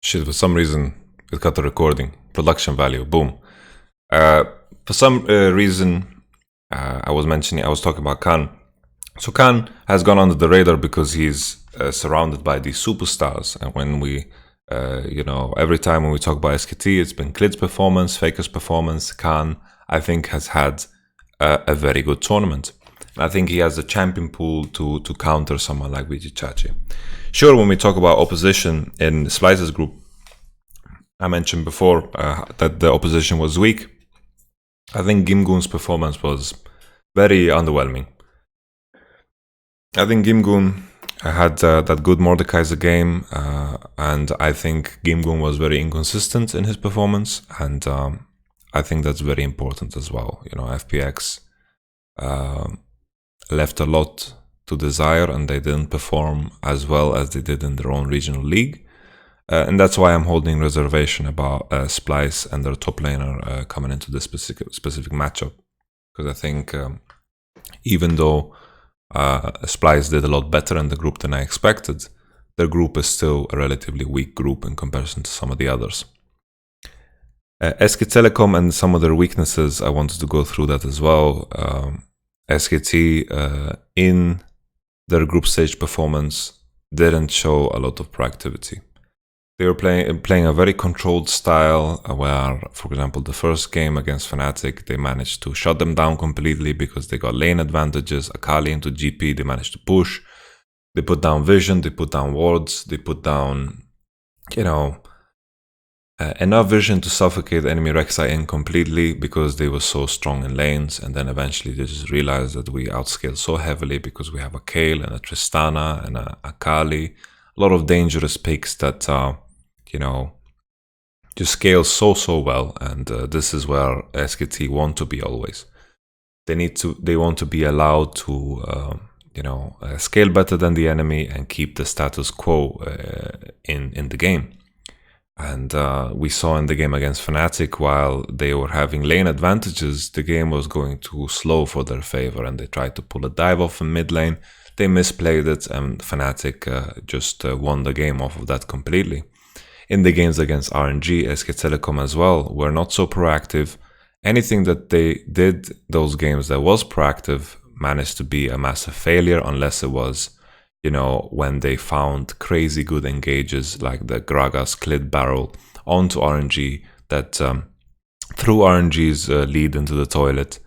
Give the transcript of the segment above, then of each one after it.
Shit, for some reason, it cut the recording. Production value, boom. For some reason, I was talking about Khan. So Khan has gone under the radar because he's surrounded by these superstars. And when we, every time when we talk about SKT, it's been Klid's performance, Faker's performance. Khan, I think, has had a very good tournament. And I think he has a champion pool to counter someone like VG. Sure, when we talk about opposition in Splyce's group, I mentioned before that the opposition was weak. I think Gimgoon's performance was very underwhelming. I think Gimgoon had that good Mordekaiser game, and I think Gimgoon was very inconsistent in his performance, and I think that's very important as well. FPX left a lot to desire, and they didn't perform as well as they did in their own regional league. And that's why I'm holding reservation about Splyce and their top laner coming into this specific matchup. Because I think even though Splyce did a lot better in the group than I expected, their group is still a relatively weak group in comparison to some of the others. SK Telecom and some of their weaknesses, I wanted to go through that as well. SKT in their group stage performance didn't show a lot of proactivity. They were playing a very controlled style where, for example, the first game against Fnatic, they managed to shut them down completely because they got lane advantages. Akali into GP, they managed to push. They put down vision, they put down wards, they put down, enough vision to suffocate enemy Rek'Sai in completely because they were so strong in lanes. And then eventually they just realized that we outscaled so heavily because we have a Kayle and a Tristana and a Akali. A lot of dangerous picks that just scale so well, and this is where SKT want to be always. They want to be allowed to scale better than the enemy and keep the status quo in the game. And we saw in the game against Fnatic, while they were having lane advantages, the game was going too slow for their favor, and they tried to pull a dive off in mid lane. They misplayed it, and Fnatic just won the game off of that completely. In the games against RNG, SK Telecom as well were not so proactive. Anything that they did those games that was proactive managed to be a massive failure, unless it was, when they found crazy good engages like the Gragas Klid barrel onto RNG that threw RNG's lead into the toilet,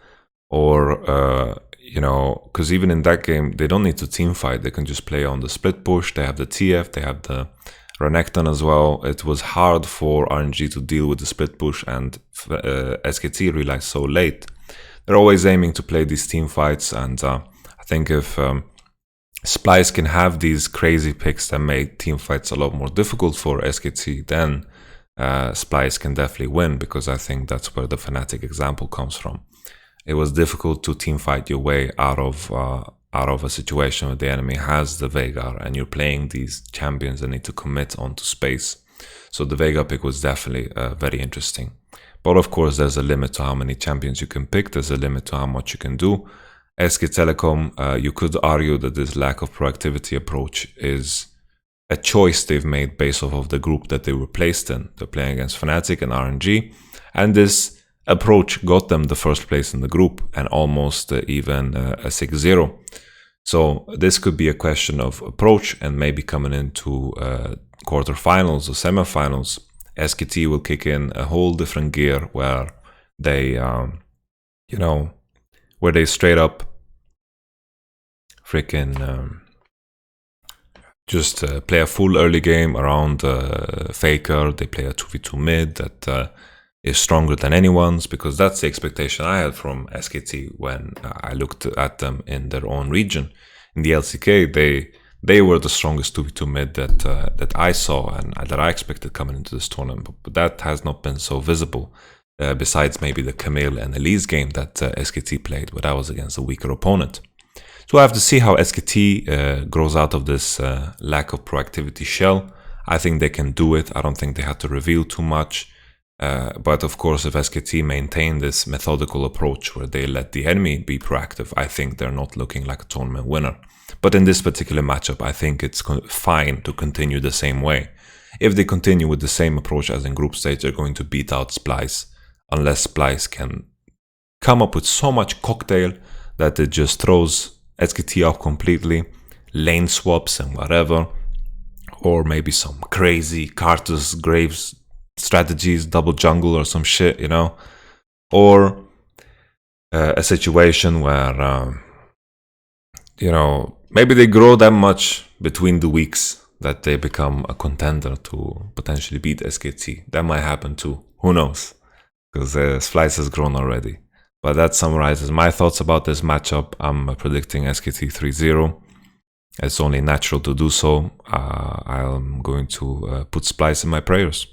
or because even in that game, they don't need to team fight. They can just play on the split push. They have the TF, they have the Renekton as well. It was hard for RNG to deal with the split push, and SKT realized so late. They're always aiming to play these team fights, and I think if Splyce can have these crazy picks that make team fights a lot more difficult for SKT, then Splyce can definitely win, because I think that's where the Fnatic example comes from. It was difficult to team fight your way out of a situation where the enemy has the Veigar and you're playing these champions that need to commit onto space. So the Veigar pick was definitely very interesting. But of course, there's a limit to how many champions you can pick. There's a limit to how much you can do. SK Telecom, you could argue that this lack of proactivity approach is a choice they've made based off of the group that they were placed in. They're playing against Fnatic and RNG, and this approach got them the first place in the group and almost even a 6-0. So this could be a question of approach, and maybe coming into quarterfinals or semifinals, SKT will kick in a whole different gear where they, where they straight up freaking just play a full early game around Faker. They play a 2v2 mid that is stronger than anyone's, because that's the expectation I had from SKT when I looked at them in their own region. In the LCK, they were the strongest 2v2 mid that I saw and that I expected coming into this tournament, but that has not been so visible, besides maybe the Camille and Elise game that SKT played, but that was against a weaker opponent. So I have to see how SKT grows out of this lack of proactivity shell. I think they can do it. I don't think they have to reveal too much. But of course, if SKT maintain this methodical approach where they let the enemy be proactive, I think they're not looking like a tournament winner. But in this particular matchup, I think it's fine to continue the same way. if they continue with the same approach as in group stage, they're going to beat out Splyce, unless Splyce can come up with so much cocktail that it just throws SKT off completely, lane swaps and whatever, or maybe some crazy Carter's Graves strategies, double jungle or some shit, you know, or a situation where, you know, maybe they grow that much between the weeks that they become a contender to potentially beat SKT. That might happen too. Who knows? Because Splyce has grown already. But that summarizes my thoughts about this matchup. I'm predicting SKT 3-0. It's only natural to do so. I'm going to put Splyce in my prayers.